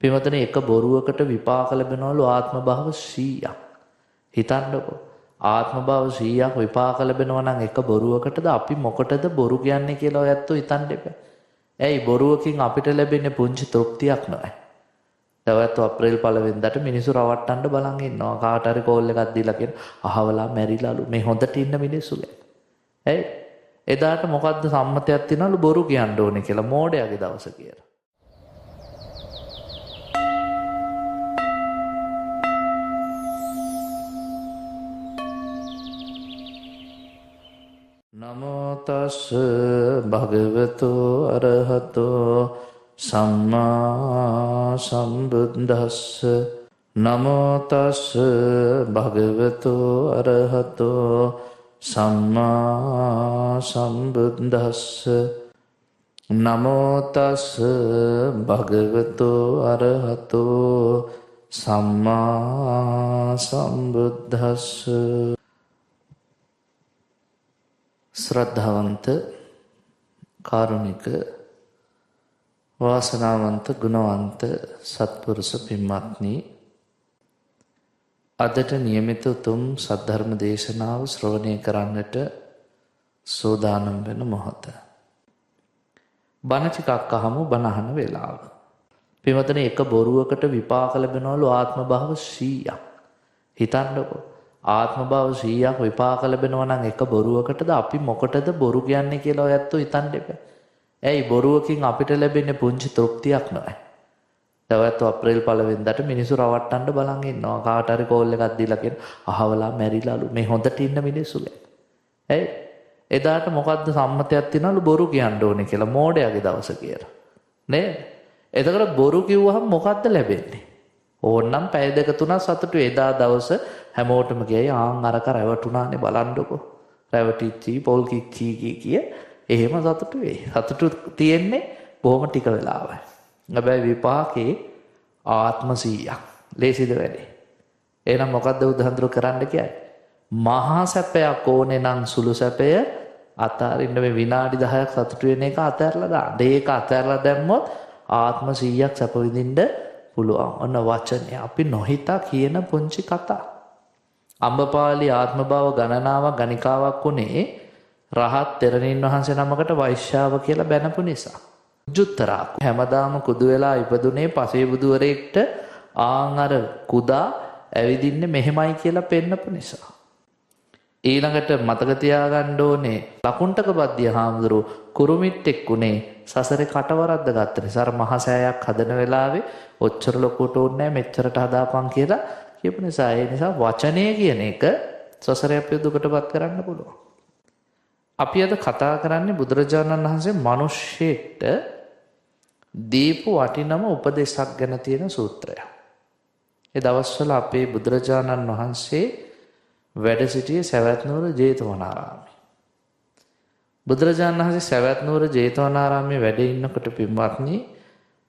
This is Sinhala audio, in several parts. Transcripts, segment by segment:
පින්වතුනි එක බොරුවකට විපාක ලැබෙනවලු ආත්ම භාව 100ක්. හිතන්නකෝ. ආත්ම භාව 100ක් විපාක ලැබෙනවා නම් එක බොරුවකටද අපි මොකටද බොරු කියන්නේ කියලා ඔයත් හිතන්න එපා. ඇයි බොරුවකින් අපිට ලැබෙන්නේ පුංචි තෘප්තියක් නෑ. තවත් අප්‍රේල් 1 වෙනිදාට මිනිස්සු රවට්ටන්න බලන් ඉන්නවා. කාට හරි කෝල් එකක් දීලා කියන අහවලා මැරිලාලු මේ හොඳට ඉන්න මිනිස්සු ගැන. ඇයි? එදාට මොකද්ද සම්මතයක් තියනලු බොරු කියන්න ඕනේ කියලා මෝඩයාගේ දවස කියලා. නමෝ තස් භගවතු අරහතෝ සම්මා සම්බුද්දස්ස. නමෝ තස් භගවතු අරහතෝ සම්මා සම්බුද්දස්ස. නමෝ තස් භගවතු අරහතෝ සම්මා සම්බුද්දස්ස. ශ්‍රද්ධාවන්ත කාරුණික වාසනාවන්ත ගුණවන්ත සත්පුරුෂ පින්වත්නි, අදට නියමිත උතුම් සද්ධර්ම දේශනාව ශ්‍රවණය කරන්නට සූදානම් වෙන මොහොත. බණ ටිකක් අහමු. බණ අහන වෙලාව. පින්වතුනි එක බොරුවකට විපාක ලැබෙනවලු ආත්ම භාව 100ක්. හිතන්නකෝ. ආත්ම භාව 100ක් විපාක ලැබෙනවා නම් එක බොරුවකටද අපි මොකටද බොරු කියන්නේ කියලා ඔයත් හිතන්න එපා. ඇයි බොරුවකින් අපිට ලැබෙන්නේ පුංචි තෘප්තියක් නෑ. තවත් අප්‍රේල් 1 වෙනිදාට මිනිස්සු රවට්ටන්න බලන් ඉන්නවා. කාට හරි කෝල් එකක් දීලා කියන අහවලා මැරිලාලු මේ හොඳට ඉන්න මිනිස්සු ගැන. ඇයි? එදාට මොකද්ද සම්මතයක් තියනලු බොරු කියන්න ඕනේ කියලා මෝඩයාගේ දවස කියලා. නේද? එතකොට බොරු කිව්වහම මොකද්ද ලැබෙන්නේ? ඕන්නම් පැය දෙක තුනක් සතුටු. එදා දවස හැමෝටම කියයි ආන් අරක රැවටුණානේ බලන්නකෝ. රැවටිච්චි පොල් කිච්චි කිය එහෙම සතුටු වෙයි. සතුටු තියෙන්නේ බොහොම ටික වෙලාවයි. හැබැයි විපාකේ ආත්ම 100ක්. ලේසිද වැඩේ. එහෙනම් මොකද්ද උදාහරණ කරන්න කියන්නේ? මහා සැපයක් ඕනේ නම් සුළු සැපය අතාරින්න මේ විනාඩි 10ක් සතුටු වෙන එක අතහැරලා දාන්න. ඒක අතහැරලා දැම්මොත් ආත්ම 100ක් සැප විඳින්න පුළුවන්. ඔන්න වචනේ අපි නොහිතා කියන පුංචි කතා. අම්බපාලි ආත්ම භාව ගණනාවක් ගණිකාවක් උනේ රහත් තෙරණින් වහන්සේ නමකට වෛශ්‍යාව කියලා බැනපු නිසා. ජුත්තරා හැමදාම කුදු වෙලා ඉපදුනේ පසේ බුදුවරයෙක්ට ආන් අර කුදා ඇවිදින්නේ මෙහෙමයි කියලා පෙන්නපු නිසා. ඊළඟට මතක තියාගන්න ඕනේ ලකුණ්ඨක බද්දිය හාමුදුරුව කුරුමිට්ටෙක් උනේ සසරේ කටවරද්ද ගත්ත නිසා. අර මහසෑයක් හදන වෙලාවේ ඔච්චර ලොකුට ඕනේ මෙච්චරට හදාපන් කියලා කියපු නිසා. ඒ නිසා වචනය කියන එක සසරේ අපිව දුකටපත් කරන්න පුළුවන්. අපි අද කතා කරන්නේ බුදුරජාණන් වහන්සේ මිනිස්සෙක්ට දීපු වටිනම උපදේශක් ගැන තියෙන සූත්‍රය. ඒ දවස්වල අපේ බුදුරජාණන් වහන්සේ වැඩ සිටියේ සවැත් නුවර ජේතවනාරාමයේ. බුදුරජාණන් වහන්සේ සවැත් නුවර ජේතවනාරාමයේ වැඩ ඉන්නකොට පින්වත්නි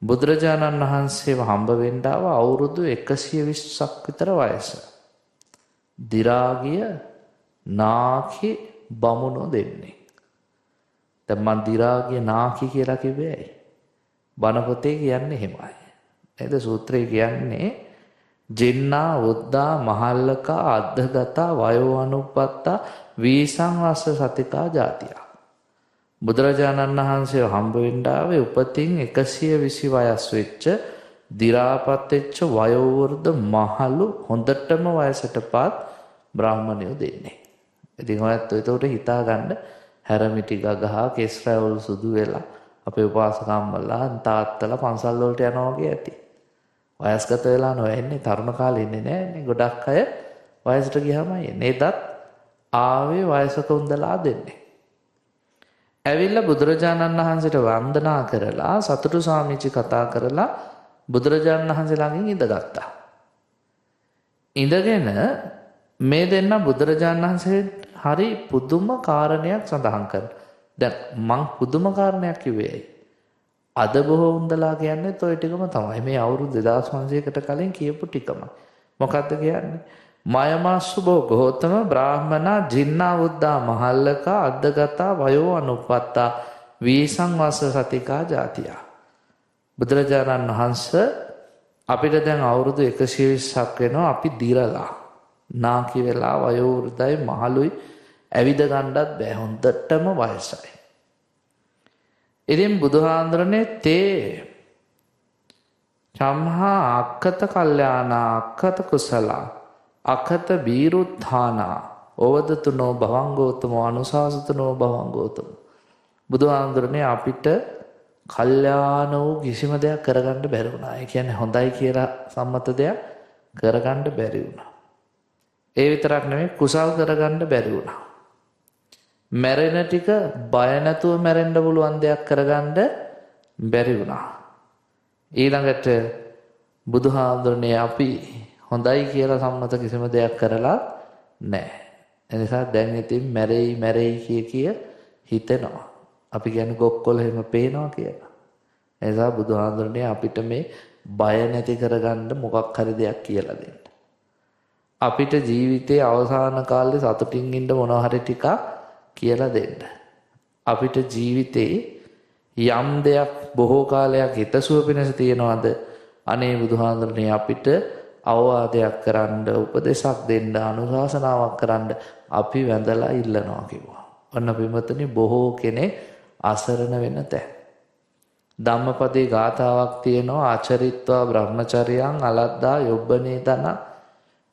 බුදුරජාණන් වහන්සේව හම්බ වෙන්න ආව අවුරුදු 120ක් විතර වයස. දිරාගිය නාකි බමුණෝ දෙන්නේ. දැන් මන් දිරාගිය නාකි කියලා කිව්වේ ඇයි? බණ පොතේ කියන්නේ එහෙමයි. නේද? සූත්‍රයේ කියන්නේ ජින්නා උද්දා මහල්ලකා අද්දගතා වයෝ අනුපත්තා වීසංවස්ස සතිකා ජාතිය. බුදුරජාණන් වහන්සේ හම්බ වෙන්න ආවේ උපතින් 120 වයස් වෙච්ච දි รา පත් වෙච්ච වයෝවෘද්ධ මහලු හොඳටම වයසටපත් බ්‍රාහ්මණයෝ දෙන්නේ. ඉතින් ඔයත් ඒකට හිතා ගන්න හැරමිටි ගගහා කෙස් රැවුල් සුදු වෙලා අපේ උපාසකම්මලා තාත්තලා පන්සල් වලට යනවා වගේ ඇති. වයස්ගත වෙලා නොවෙන්නේ තරුණ කාලේ ඉන්නේ නෑනේ. ගොඩක් අය වයසට ගියාම එන්නේ. එදත් ආවේ වයසක උන්දලා දෙන්නේ. ඇවිල්ලා බුදුරජාණන් වහන්සේට වන්දනා කරලා සතුටු ස්වාමීචි කතා කරලා බුදුරජාණන් වහන්සේ ළඟින් ඉඳගත්තා. ඉඳගෙන මේ දෙන්න බුදුරජාණන් වහන්සේ හරි පුදුම කාරණයක් සඳහන් කරනවා. දැන් මං පුදුම කාරණයක් කිව්වේ. අද බොහෝ උන්දලා කියන්නේ toy ටිකම තමයි. මේ අවුරුදු 2500කට කලින් කියපු ටිකම. මොකද්ද කියන්නේ? මයමස්සුබෝ ගෝතම බ්‍රාහ්මනා ජින්නා උද්දා මහල්ලකා අද්දගතා වයෝ අනුපත්තා වීසංවස්ස සතිකා ජාතිය. බුදුරජාණන් වහන්සේ අපිට දැන් අවුරුදු 120ක් වෙනවා අපි දිරලා. නාකි වෙලා වයෝ වෘද්ධයි මහලුයි ඇවිද ගන්නත් බෑ හොඳටම වයසයි. ඉතින් බුදුහාඳුරනේ තේ චම්හා අක්කත කල්යාණා අක්කත කුසලා අකත බීරුත්ථානා ඕවදතුනෝ භවංගෝතමෝ අනුශාසතනෝ භවංගෝතම. බුදුහාඳුරනේ අපිට කල්යාණ වූ කිසිම දෙයක් කරගන්න බැරි වුණා. ඒ කියන්නේ හොඳයි කියලා සම්මත දෙයක් කරගන්න බැරි වුණා. ඒ විතරක් නෙමෙයි කුසල් කරගන්න බැරි වුණා. මැරෙන ටික බය නැතුව මැරෙන්න පුළුවන් දෙයක් කරගන්න බැරි වුණා. ඊළඟට බුදුහාඳුරනේ අපි හොඳයි කියලා සම්මත කිසිම දෙයක් කරලා නැහැ. එනිසා දැන් ඉතින් මැරෙයි කිය හිතෙනවා. අපි කියන්නේ ගොක්කොල එහෙම පේනවා කියලා. එනිසා බුදුහාඳුරනේ අපිට මේ බය නැති කරගන්න මොකක් හරි දෙයක් කියලා දෙන්න. අපිට ජීවිතයේ අවසාන කාලේ සතුටින් ඉන්න මොනවා හරි ටිකක් කියලා දෙන්න. අපිට ජීවිතේ යම් දෙයක් බොහෝ කාලයක් හිතසුව පිණිස තියනවාද අනේ බුදුහාඳුරනේ අපිට අවවාදයක් කරන්න උපදේශක් දෙන්න අනුශාසනාවක් කරන්න අපි වැඳලා ඉල්ලනවා කිව්වා. ඔන්න පින්වත්නි බොහෝ කෙනෙක් අසරණ වෙන තැන්. ධම්මපදයේ ගාථාවක් තියෙනවා ආචරිත්වා බ්‍රහ්මචර්යං අලද්දා යොබ්බනේ තන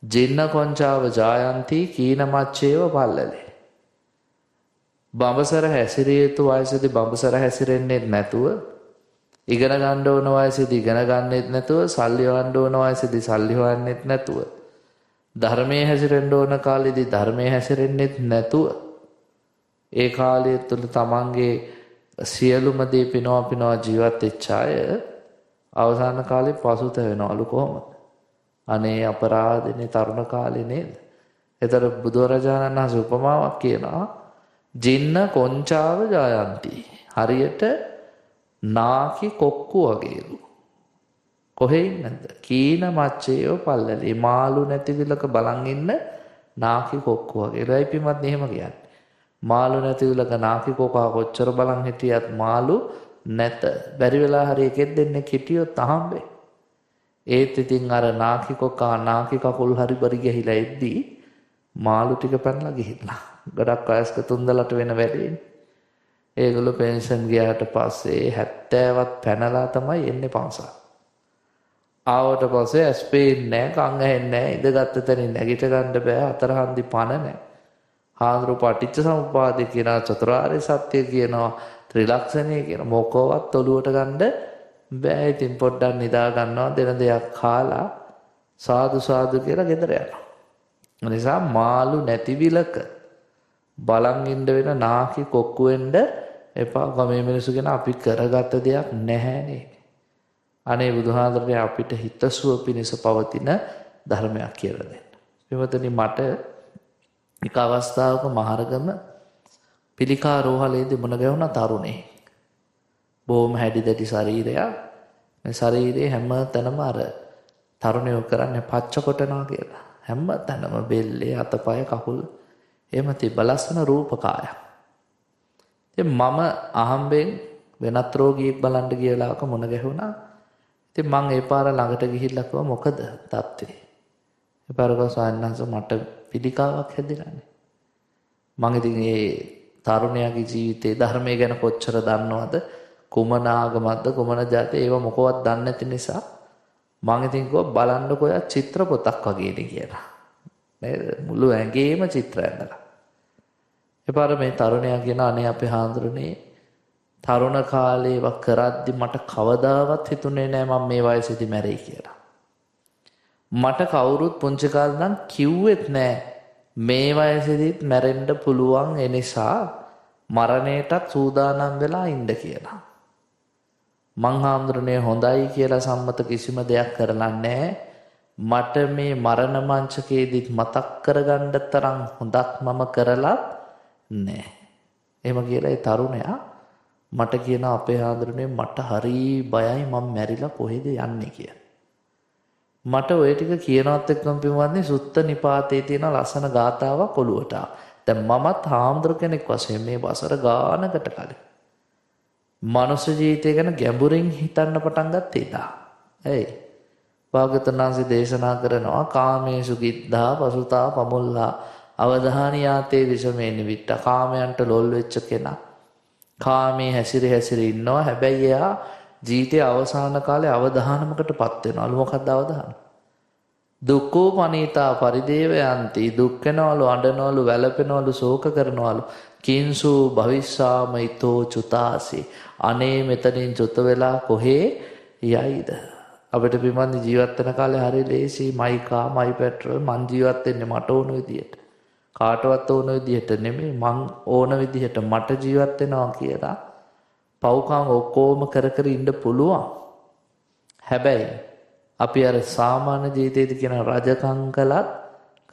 ජින්න කොංචාව ජායන්ති කීනමච්චේව පල්ලලේ. බඹසර හැසිරිය යුතු වයසේදී බඹසර හැසිරෙන්නේ නැතුව ඉගෙන ගන්න ඕන වයසේදී ඉගෙන ගන්නෙත් නැතුව සල්ලි හොයන්න ඕන වයසේදී සල්ලි හොයන්නෙත් නැතුව ධර්මයේ හැසිරෙන්න ඕන කාලෙදී ධර්මයේ හැසිරෙන්නෙත් නැතුව ඒ කාලය තුළ තමන්ගේ සියලුම දේ පිනවා ජීවත් වෙච්ච අය අවසාන කාලේ පසුතැවෙනවලු කොහොමද? අනේ අපරාධනේ තරුණ කාලේ නේද? ඒතර බුදුරජාණන් වහන්සේ උපමාවක් කියනවා ජින්න කොංචාව ජායන්ති. හරියට නාකි කොක්කු වගේලු. කොහේ ඉන්නද? කීන මච්චේව පල්ලලේ මාළු නැති විලක බලන් ඉන්න නාකි කොක්කු වගේ. රයි පිමත් එහෙම කියන්නේ. මාළු නැති විලක නාකි කොකා කොච්චර බලන් හිටියත් මාළු නැත. බැරි වෙලා හරි එකෙක් දෙන්නෙක් හිටියොත් අහම්බේ. ඒත් ඉතින් අර නාකි කොකා නාකි කකුල් හරි බරි ගිහිලා එද්දී මාළු ටික පැනලා ගිහිල්ලා. ගොඩක් වයස්ක තුන්දලට වෙන වැඩේනේ. ඒගොල්ලෝ පෙන්ෂන් ගියාට පස්සේ 70වත් පැනලා තමයි එන්නේ පන්සල්. ආවට පස්සේ ඇස් පේන්නේ නැහැ, කන් ඇහෙන්නේ නැහැ, ඉඳගත්ත තැනින් නැගිට ගන්න බෑ, අතරහන්දි පණ නැහැ. හාමුදුරු පටිච්ච සමුප්පාදේ කියන චතුරාර්ය සත්‍ය කියනවා, ත්‍රිලක්ෂණය කියන මොකවත් ඔලුවට ගන්න බෑ. ඉතින් පොඩ්ඩක් නිදා ගන්නවා, දෙන දෙයක් කාලා සාදු සාදු කියලා ගෙදර යනවා. ඒ නිසා මාළු නැති විලක බලන් ඉන්න වෙන නාකි කොක්කු වෙන්න එපා. ගමේ මිනිස්සු කියන අපි කරගත දෙයක් නැහැනේ. අනේ බුදුහාඳුරනේ අපිට හිතසුව පිණිස පවතින ධර්මයක් කියලා දෙන්න. පින්වතුනි මට එක අවස්ථාවක මහරගම පිළිකා රෝහලේදී මුණ ගැහුණා තරුණේ. බොහොම හැඩි දැඩි ශරීරයක්. මේ ශරීරයේ හැම තැනම අර තරුණයෝ කරන්නේ පච්ච කොටනවා කියලා. හැම තැනම බෙල්ලේ අතපය කකුල් එහෙම තිබ්බ ලස්සන රූපකායක්. ඉතින් මම අහම්බෙන් වෙනත් රෝගියෙක් බලන්න ගියලාක මුණ ගැහුණා. ඉතින් මං ඒ පාර ළඟට ගිහිල්ලා කිව්වා මොකද තත්ත්වේ? ඒ පාර ගාව සාන්නංශ මට පිළිකාවක් හැදිලානේ. මං ඉතින් ඒ තරුණයාගේ ජීවිතේ ධර්මයේ ගැන කොච්චර දන්නවද? කුමන ආගමක්ද කුමන ජාතිය ඒව මොකවත් දන්නේ නැති නිසා මං ඉතින් කිව්වා බලන්නකෝ යා චිත්‍ර පොතක් වගේනේ කියලා. නේද? මුළු ඇඟේම චිත්‍ර ඇඳලා. එපාර මේ තරුණයා කියන අනේ අපේ හාමුදුරනේ තරුණ කාලේ වක් කරද්දි මට කවදාවත් හිතුනේ නෑ මම මේ වයසේදී මැරෙයි කියලා. මට කවුරුත් පුංචි කාලේ නම් කිව්වෙත් නෑ මේ වයසේදීත් මැරෙන්න පුළුවන් ඒ නිසා මරණයටත් සූදානම් වෙලා ඉන්න කියලා. මං හාමුදුරනේ හොඳයි කියලා සම්මත කිසිම දෙයක් කරලා නෑ. මට මේ මරණ මංචකයේදීත් මතක් කරගන්න තරම් හොඳක් මම කරලා නෑ. එහෙම කියලා ඒ තරුණයා මට කියන අපේ හාමුදුරනේ මට හරි බයයි මම මැරිලා කොහෙද යන්නේ කියලා. මට ඔය ටික කියනවත් එක්කම පින්වත්නි සුත්ත නිපාතේ තියෙන ලස්සන ගාතාවක් ඔළුවට ආවා. දැන් මමත් හාමුදුර කෙනෙක් වශයෙන් මේ වසර ගානකට කලින් මනුෂ්‍ය ජීවිතය ගැන ගැඹුරින් හිතන්න පටන් ගත්තේ ඉතින්. ඇයි? භාග්‍යවතුන් වහන්සේ දේශනා කරනවා කාමේසු ගිද්ධා පසුතා පමුල්ලා අවධානියාතේ විසමේ නිවිට්ට. කාමයන්ට ලොල් වෙච්ච කෙනා කාමයේ හැසිරි ඉන්නවා. හැබැයි එයා ජීවිතයේ අවසාන කාලේ අවධානමකටපත් වෙනවලු. මොකක්ද අවධානම? දුක්ඛෝ පනීතා පරිදේවයන්ති. දුක් වෙනවලු, අඬනවලු, වැළපෙනවලු, ශෝක කරනවලු. කිංසු භවිස්සාම ඊතෝ චුතාසි. අනේ මෙතනින් චුත වෙලා කොහේ යයිද? අපිට පින්වත්නි ජීවත් වෙන කාලේ හරි ලේසි. මයි කා මයි පෙට්‍රල්. මං ජීවත් වෙන්නේ මට ඕන විදියට. කාටවත් ඕන විදිහට නෙමෙයි. මං ඕන විදිහට මට ජීවත් වෙනවා කියලා පව්කම් ඔක්කොම කර ඉන්න පුළුවන්. හැබැයි අපි අර සාමාන්‍ය ජීවිතයේදී කියන රජකම් කළත්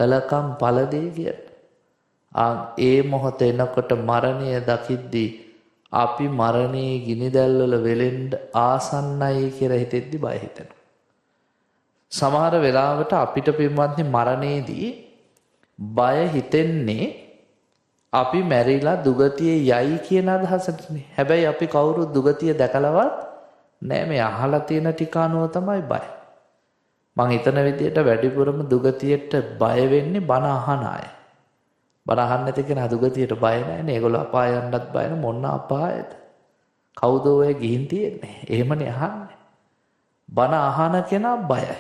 කලකම් ඵලදී කියලා. ඒ මොහොත එනකොට මරණය දකිද්දී අපි මරණයේ ගිනි දැල්වල වෙලෙන්න ආසන්නයි කියලා හිතෙද්දි බය හිතෙනවා. සමහර වෙලාවට අපිට පින්වත්නි මරණයේදී බය හිතෙන්නේ අපි මැරිලා දුගතියේ යයි කියන අදහසටනේ. හැබැයි අපි කවුරුත් දුගතිය දැකලවත් නෑ. මේ අහලා තියෙන ටික අනුව තමයි බය. මං හිතන විදිහට වැඩිපුරම දුගතියට බය වෙන්නේ බණ අහන අය. බණ අහන්න නැති කෙනා දුගතියට බය නැහැනේ. ඒගොල්ලෝ අපාය යන්නත් බය නැ. මොන අපායද? කවුද ඔය ගිහින් තියෙන්නේ? එහෙමනේ අහන්නේ. බණ අහන කෙනා බයයි.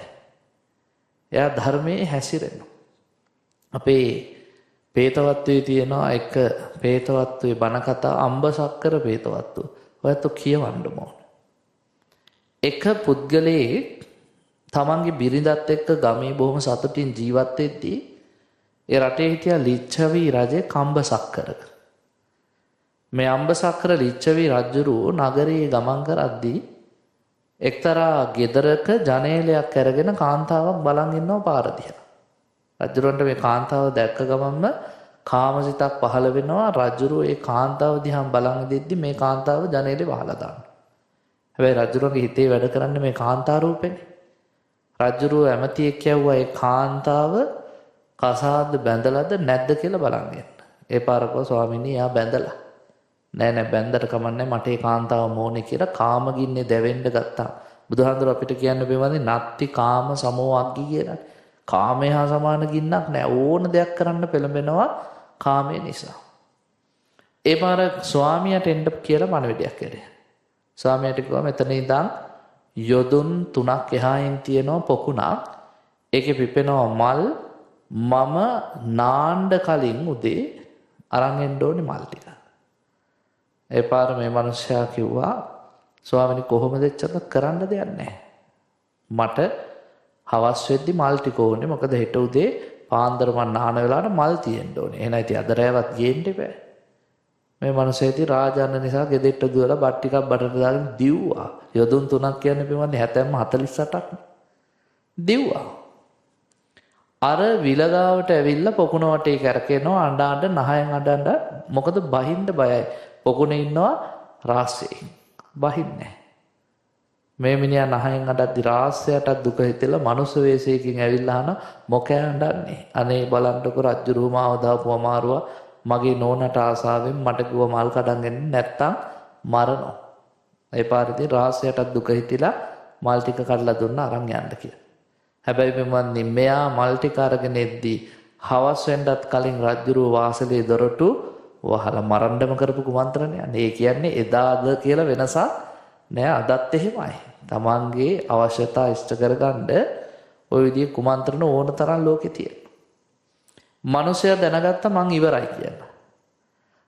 එයා ධර්මයේ හැසිරෙනවා. අපේ පේතවත්වයේ තියෙනවා එක පේතවත්වයේ බණ කතා අම්බසක්කර පේතවත්ව. ඔයත් කියවන්න ඕන. එක පුද්ගලයෙක් තමන්ගේ බිරිඳත් එක්ක ගමේ බොහොම සතුටින් ජීවත් වෙද්දී ඒ රටේ හිටිය ලිච්ඡවි රජේ කම්බසක්කරක. මේ අම්බසක්කර ලිච්ඡවි රජුරෝ නගරයේ ගමන් කරද්දී එක්තරා ගෙදරක ජනේලයක් අරගෙන කාන්තාවක් බලන් ඉන්නවා පාර දිහා. රජුරන්ට මේ කාන්තාව දැක්ක ගමන්ම කාමසිතක් පහළ වෙනවා. රජුරෝ ඒ කාන්තාව දිහා බලන් ඉඳිද්දි මේ කාන්තාව ජනේලේ වහලා දානවා. හැබැයි රජුරන්ගේ හිතේ වැඩ කරන්නේ මේ කාන්තා රූපෙනේ. රජුරෝ ඇමතියෙක් කියවුවා ඒ කාන්තාව කසාද බැඳලාද නැද්ද කියලා බලන් යන්න. ඒ පාරකෝ ස්වාමීනි යා බැඳලා. නෑ බැඳලා කමන්නේ මට ඒ කාන්තාව මොනේ කියලා කාමගින්නේ දැවෙන්න ගත්තා. බුදුහාඳුර අපිට කියන්න බෙවන්නේ නත්ති කාම සමෝ අග්ගි කියලා. කාමය හා සමාන ගින්නක් නෑ. ඕන දෙයක් කරන්න පෙළඹෙනවා කාමය නිසා. ඒ පාර ස්වාමියාට එන්න කියලා පණවිඩයක් කරේ. ස්වාමියාට කිව්වා මෙතන ඉඳන් යොදුන් 3ක් එහායින් තියෙනවා පොකුණක්. ඒකේ පිපෙනවා මල්. මම නාන්න කලින් උදේ අරන් එන්න ඕනේ මල් ටික. ඒ පාර මේ මිනිස්සයා කිව්වා ස්වාමීනි කොහොමද එච්චර කරන්න දෙයක් නැහැ. මට හවස් වෙද්දි මල් ටික ඕනේ. මොකද හෙට උදේ පාන්දර මන් නාන වෙලාවට මල් තියෙන්න ඕනේ. එහෙනම් ඉතින් අද රැවත් ගේන්න එපා. මේ මිනිස්සයා ඉතින් රාජාන්න නිසා ගෙදෙට්ට දුවලා බත් ටිකක් බඩට දාගෙන දිව්වා. යොදුන් 3ක් කියන්නේ පින්වත්නි 48ක් දිව්වා. අර විලගාවට ඇවිල්ලා පොකුණ වටේ කරකිනවා අඬ නහයෙන් අඬ මොකද බහින්න බයයි. පොකුණේ ඉන්නවා රාස්සෙයි. බහින්නේ. මේ මිනිහා නහයෙන් අඬද්දි රාස්සයටත් දුක හිතෙලා මනුස්ස වේශයකින් ඇවිල්ලා අහන මොකෑ අඬන්නේ? අනේ බලන්නකො රජ්ජුරුව මාව දාපු අමාරුව මගේ නෝනට ආසාවෙන් මට කිව්ව මල් කඩන් එන්නේ නැත්තම් මරනවා. ඒ පාරේදී රාස්සයටත් දුක හිතිලා මල් ටික කඩලා දුන්නා අරන් යන්න කියලා. හැබැයි මෙවන්නේ මෙයා මල් ටික අරගෙන එද්දී හවස් වෙන්නත් කලින් රජ්ජුරුව වාසලේ දොරටු වහලා මරන්නම කරපු කුමන්ත්‍රණය. ඒ කියන්නේ එදාද කියලා වෙනසක් නෑ. අදත් එහෙමයි. තමන්ගේ අවශ්‍යතා ඉෂ්ට කරගන්න ওই විදිහේ කුමන්ත්‍රණ ඕන තරම් ලෝකේ තියෙනවා. මිනිසයා දැනගත්ත මං ඉවරයි කියලා.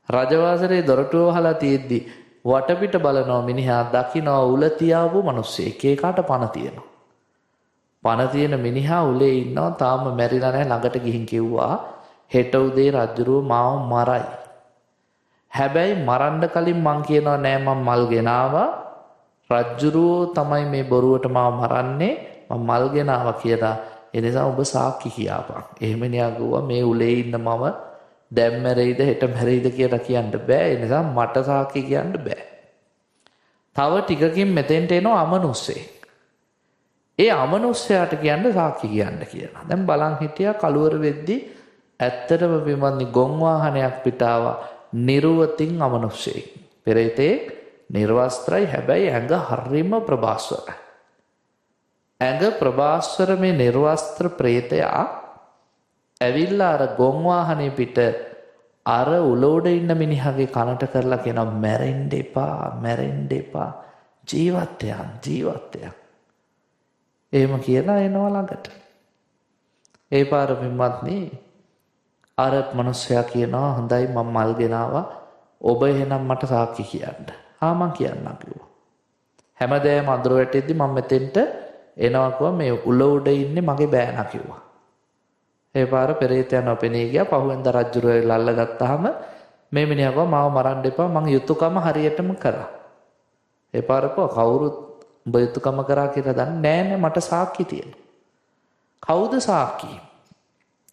රජවාසලේ දොරටුව වහලා තියෙද්දි වටපිට බලනවා මිනිහා දකිනවා උල තියාපු මිනිස්සෙක්. ඒකට පණ තියෙනවා. පණ තියෙන මිනිහා උලේ ඉන්නවා. තාම මැරිලා නැහැ. ළඟට ගිහින් කිව්වා හෙට උදේ රජුරුව මාව මරයි. හැබැයි මරන්න කලින් මං කියනවා නෑ මං මල් ගෙනාවා. රජ්ජුරුවෝ තමයි මේ බොරුවට මාව මරන්නේ. මම මල් ගෙනාවා කියලා. ඒ නිසා ඔබ සාක්ෂි කියාපන්. එහෙම නියගුවා මේ උලේ ඉන්න මම දැන් මැරෙයිද හෙට මැරෙයිද කියලා කියන්න බෑ. ඒ නිසා මට සාක්ෂි කියන්න බෑ. තව ටිකකින් මෙතෙන්ට එනවා අමනුස්සෙක්. ඒ අමනුස්සයාට කියන්න සාක්ෂි කියන්න කියලා. දැන් බලන් හිටියා කලවර වෙද්දි ඇත්තටම විමන්නේ ගොන් වාහනයක් පිටාවා. නිර්වතින් අමනුස්සෙක්. පෙරේතෙක් නිර්වස්ත්‍රයි හැබැයි ඇඟ හරිම ප්‍රභාස්වරයි. ඇඟ ප්‍රභාස්වර මේ නිර්වස්ත්‍ර ප්‍රේතයා ඇවිල්ලා අර ගොන් වාහනේ පිට අර උලෝඩ ඉන්න මිනිහගේ කනට කරලා කියනවා මැරෙන්න එපා ජීවත් යන්. එහෙම කියලා එනවා ළඟට. ඒ පාර පින්වත්නි අර මිනිස්සයා කියනවා හොඳයි මම මල් ගෙනාවා ඔබ එහෙනම් මට සාක්ෂි කියන්න. මං කියන්නම් කිව්වා. හැමදාම අඳුර වැටෙද්දි මම මෙතෙන්ට එනවා කිව්වා මේ උල උඩ ඉන්නේ මගේ බෑනා කිව්වා. ඒ පාර පෙරේතයන් අපෙනී ගියා. පහුවෙන්ද රජුරෝ ලල්ල ගත්තාම මේ මිනිහා කිව්වා මාව මරන්න එපා මං යුතුයකම හරියටම කරා. ඒ පාර කවුරුත් උඹ යුතුයකම කරා කියලා දන්නේ නෑ මට සාක්ෂි තියෙනවා. කවුද සාක්ෂි?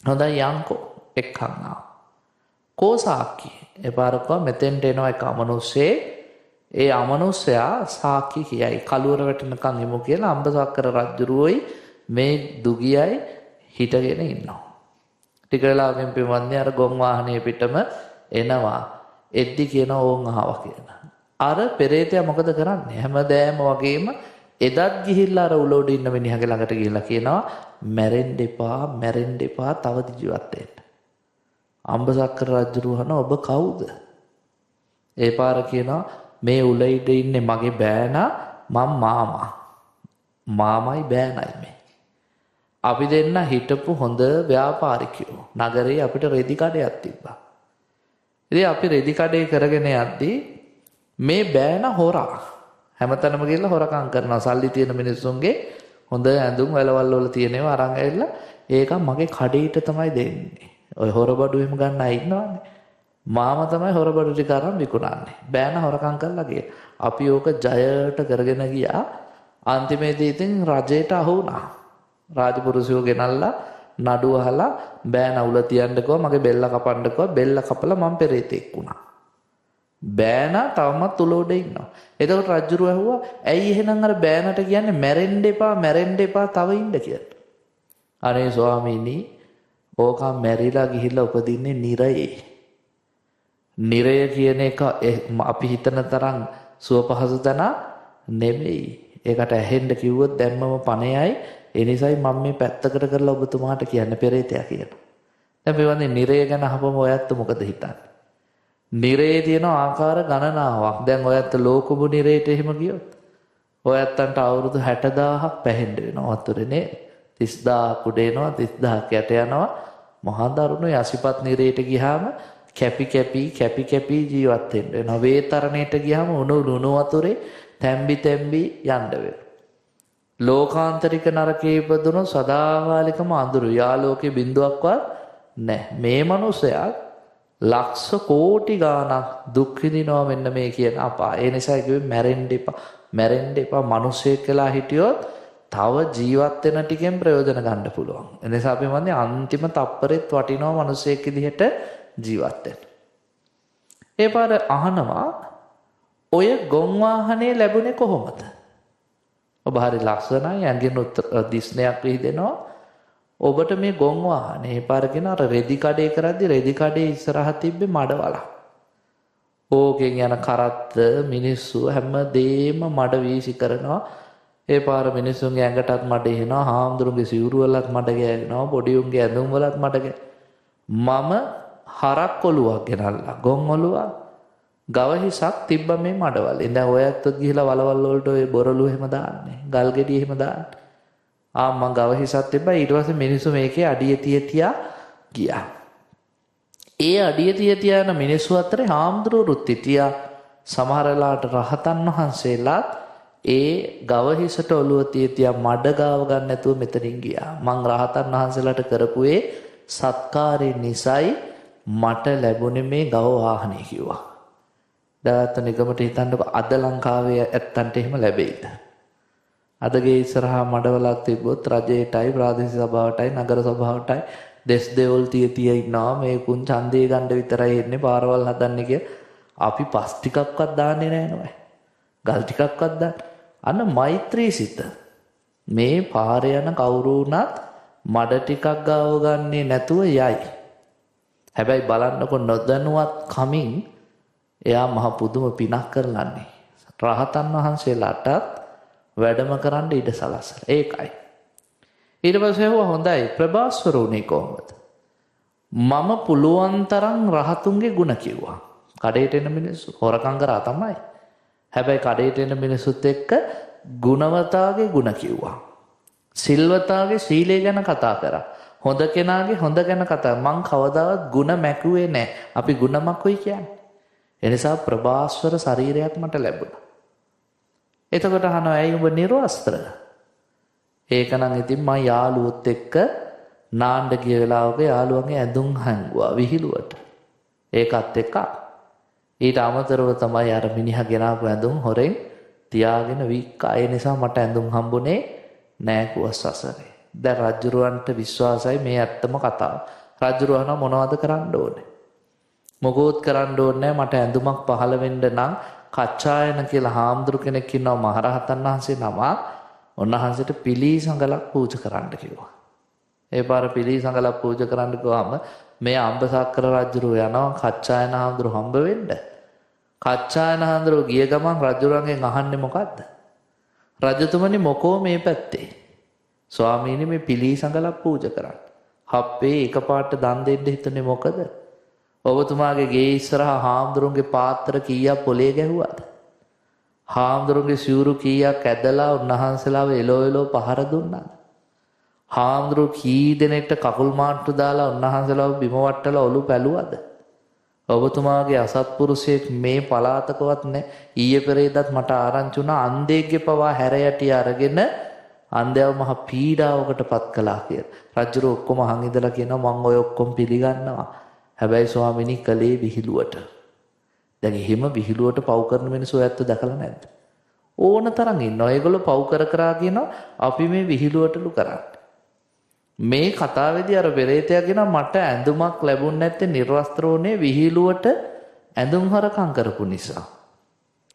හොඳයි යන්කෝ එක්කන් ආව. කෝ සාක්ෂි? ඒ පාර මෙතෙන්ට එනවා එක අමනුෂ්‍යේ. ඒ අමනුෂ්‍යයා සාක්ෂි කියයි කලුවර වැටෙනකන් එමු කියලා අම්බසක්කර රජුරුවෝයි මේ දුගියයි හිටගෙන ඉන්නවා. ටික වෙලාවකින් පින්වත්නි අර ගොන් වාහනේ පිටම එනවා. එද්දි කියන ඕන් ආවා කියලා. අර පෙරේතයා මොකද කරන්නේ? හැමදාම වගේම එදත් ගිහිල්ලා අර උලෝඩ ඉන්න මිනිහගේ ළඟට ගිහිල්ලා කියනවා මැරෙන්න එපා තව ජීවත් වෙන්න. අම්බසක්කර රජුරුවහන ඔබ කවුද? ඒ පාර කියනවා මේ උලයිඩ ඉන්නේ මගේ බෑනා මම මාමයි බෑනයි මේ. අපි දෙන්න හිටපු හොඳ ව්‍යාපාරිකයෝ. නගරේ අපිට රෙදි කඩයක් තිබ්බා. ඉතින් අපි රෙදි කඩේ කරගෙන යද්දී මේ බෑනා හොරා හැමතැනම ගිහලා හොරකම් කරනවා. සල්ලි තියෙන මිනිස්සුන්ගේ හොඳ ඇඳුම් වැලවල් වල තියෙනවා අරන් ඇවිල්ලා ඒක මගේ කඩේට තමයි දෙන්නේ. ඔය හොරබඩු එහෙම ගන්න අය ඉන්නවනේ. මාම තමයි හොරබඩු ටික අරන් විකුණන්නේ. බෑනා හොරකම් කරලා ගියා. අපි ඕක ජයට කරගෙන ගියා. අන්තිමේදී ඉතින් රජයට අහු වුණා. රාජපුරුෂයෝ ගෙනල්ලා නඩුව අහලා බෑනා උල තියන්නකෝ මගේ බෙල්ල කපන්නකෝ බෙල්ල කපලා මම පෙරේතෙක් වුණා. බෑනා තවමත් උලෝඩ ඉන්නවා. එතකොට රජුරු ඇහුවා ඇයි එහෙනම් අර බෑනට කියන්නේ මැරෙන්න එපා තව ඉන්න කියලා. අනේ ස්වාමීනි ඕකා මැරිලා ගිහිල්ලා උපදින්නේ නිරයේ. නිරය කියන එක අපි හිතන තරම් සුව පහසු තැන නෙමෙයි. ඒකට ඇහෙන්න කිව්වොත් දැම්මම පණයයි. ඒ නිසායි මම මේ පැත්තකට කරලා ඔබතුමාට කියන්නේ පෙරේතයා කියලා. දැන් මේ වගේ නිරය ගැන අහපම ඔයත් මොකද හිතන්නේ? නිරයේ තියෙන ආකාර ගණනාවක්. දැන් ඔයත් ලෝකබු නිරයට එහෙම ගියොත් ඔයත්න්ට අවුරුදු 60000ක් පැහෙන්න වෙනවා වතුරේ නේ. 30000 කුඩ එනවා 30000ක් යට යනවා. මහා දරුණු යසිපත් නිරයට ගියාම කැපි ජීවත් වෙන්න වෙනවා. වේතරණයට ගියාම උණු වතුරේ තැම්බි යන්න වෙනවා. ලෝකාන්තරික නරකයේ ඉපදුණු සදාකාලිකම අඳුරු යාලෝකේ බිඳුවක්වත් නැහැ. මේ මිනිසයා ලක්ෂ කෝටි ගාණක් දුක් විඳිනවා මෙන්න මේ කියන අපා. ඒ නිසා කිව්වේ මැරෙන්න එපා. මිනිසෙක් කියලා හිටියොත් තව ජීවත් වෙන ටිකෙන් ප්‍රයෝජන ගන්න පුළුවන්. ඒ නිසා අපි මන්නේ අන්තිම තප්පරෙත් වටිනවා මිනිසෙක් විදිහට ජීවත් වෙන්න. ඒ පාර අහනවා ඔය ගොන් වාහනේ ලැබුණේ කොහොමද? ඔබ හරි ලස්සනයි ඇඟෙන් දිස්නයක් විහිදෙනවා. ඔබට මේ ගොන් වාහනේ ඒ පාරගෙන අර රෙදි කඩේ කරද්දි රෙදි කඩේ ඉස්සරහ තිබ්බේ මඩවල. ඕකෙන් යන කරත්ත මිනිස්සු හැමදේම මඩ වීසි කරනවා. ඒ පාර මිනිස්සුන්ගේ ඇඟටත් මඩ එනවා. හාමුදුරුන්ගේ සිවුරු වලත් මඩ ගෑවෙනවා. පොඩි උන්ගේ ඇඳුම් වලත් මඩ මම හරක් ඔලුවක් ගෙනල්ලා ගොන් ඔලුවක් ගව හිසක් තිබ්බ මේ මඩවල. ඉතින් ඔයත් ගිහිලා වලවල් වලට ඔය බොරළු එහෙම දාන්නේ. ගල් ගෙඩි එහෙම දාන්නේ. මම ගව හිසක් තිබ්බා. ඊට පස්සේ මිනිස්සු මේකේ අඩිය තියා ගියා. ඒ අඩිය තියා යන මිනිස්සු අතරේ හාමුදුරුවෝත් හිටියා. සමහර වෙලාවට රහතන් වහන්සේලාත් ඒ ගව හිසට ඔලුව තියා මඩ ගාව ගන්න නැතුව මෙතනින් ගියා. මං රහතන් වහන්සේලාට කරපු ඒ සත්කාරය නිසායි මට ලැබුණේ මේ ගව වාහනේ කිව්වා. දාත නිගමට හිතන්නකො අද ලංකාවේ ඇත්තන්ට එහෙම ලැබෙයිද? අදගේ ඉස්සරහා මඩවලක් තිබ්බොත් රජයටයි ප්‍රාදේශීය සභාවටයි නගර සභාවටයි දෙස් දෙවල් තිය ඉන්නවා. මේ කුන් ඡන්දේ ගන්න විතරයි එන්නේ පාරවල් හදන්නේ කිය. අපි පස් ටිකක්වත් දාන්නේ නැහැ නෝ. ගල් ටිකක්වත් දාන්න. අන්න මෛත්‍රී සිත. මේ පාරේ යන කවුරු වුණත් මඩ ටිකක් ගාව ගන්නේ නැතුව යයි. හැබැයි බලන්නකො නොදැනුවත් කමින් එයා මහ පුදුම පිනක් කරලන්නේ. රහතන් වහන්සේලාටත් වැඩම කරන්න ඉඩ සලස්සලා. ඒකයි. ඊට පස්සේ හොඳයි ප්‍රභාස්වර උනේ කොහොමද? මම පුළුවන් තරම් රහතුන්ගේ ಗುಣ කිව්වා. කඩේට එන මිනිස්සු හොරකම් කරා තමයි. හැබැයි කඩේට එන මිනිස්සුත් එක්ක ගුණවතාගේ ಗುಣ කිව්වා. සිල්වතාගේ සීලය ගැන කතා කරා. හොඳ කෙනාගේ හොඳ ගැන කතා. මං කවදාවත් ಗುಣ මැකුවේ නැහැ. අපි ಗುಣ මකුයි කියන්නේ. ඒ නිසා ප්‍රභාස්වර ශරීරයක් මට ලැබුණා. එතකොට අහනවා ඇයි ඔබ නිර්වස්ත්‍ර? ඒක නම් ඉතින් මම යාළුවොත් එක්ක නාන්න ගිය වෙලාවක යාළුවන්ගේ ඇඳුම් හංගුවා විහිළුවට. ඒකත් එක්ක ඊට අමතරව තමයි අර මිනිහා ගෙනාපු ඇඳුම් හොරෙන් තියාගෙන වික්කා. ඒ නිසා මට ඇඳුම් හම්බුනේ නෑ කුවස් සසරේ. දැන් රජුරවන්ට විශ්වාසයි මේ ඇත්තම කතාව. රජුරවන මොනවද කරන්න ඕනේ? මොකෝත් කරන්න ඕනේ මට ඇඳුමක් පහළ වෙන්න නම් කච්චායන කියලා හාමුදුරු කෙනෙක් ඉන්නවා මහරහතන් වහන්සේ නම. උන්වහන්සේට පිළිසඟලක් පූජා කරන්න කිව්වා. ඒ පාර පිළිසඟලක් පූජා කරන්න ගියාම මේ අම්බසක්කර රජුරෝ යනවා කච්චායන හාමුදුරු හම්බ වෙන්න. කච්චායන හාමුදුරු ගිය ගමන් රජුරන්ගෙන් අහන්නේ මොකද්ද? රජතුමනි මොකෝ මේ පැත්තේ? ස්වාමීනි මේ පිළිසඟලක් පූජා කරන්න. හප්පේ එකපාරට දන් දෙන්න හිතන්නේ මොකද? ඔබතුමාගේ ගේ ඉස්සරහා හාමුදුරුන්ගේ පාත්‍ර කීයක් පොලේ ගැහුවාද? හාමුදුරුන්ගේ සිවුරු කීයක් ඇදලා උන්වහන්සේලාව එලෝ පහර දුන්නාද? හාමුදුරු කී දෙනෙක්ට කකුල් මාට්ටු දාලා උන්වහන්සේලාව බිම වට්ටලා ඔලු පැලුවද? ඔබතුමාගේ අසත්පුරුෂයෙක් මේ පලාතකවත් නැහැ. ඊයේ පෙරේදත් මට ආරංචි වුණා අන්ධයෙක්ගේ පවා හැර යටි අරගෙන අන්ධයව මහ පීඩාවකට පත් කළා කියලා. රජුර ඔක්කොම අහන් ඉඳලා කියනවා මම ඔය ඔක්කොම පිළිගන්නවා. හැබැයි ස්වාමිනී කලේ විහිළුවට. දැන් එහෙම විහිළුවට පව් කරන මිනිස්සු ඇත්ත දැකලා නැද්ද? ඕන තරම් ඉන්නවා. ඒගොල්ලෝ පව් කර කියනවා අපි මේ විහිළුවටලු කරන්නේ. මේ කතාවේදී අර පෙරේතයා කියනවා මට ඇඳුමක් ලැබුණ නැත්තේ නිර්වස්ත්‍රෝනේ විහිළුවට ඇඳුම් හරකම් කරපු නිසා.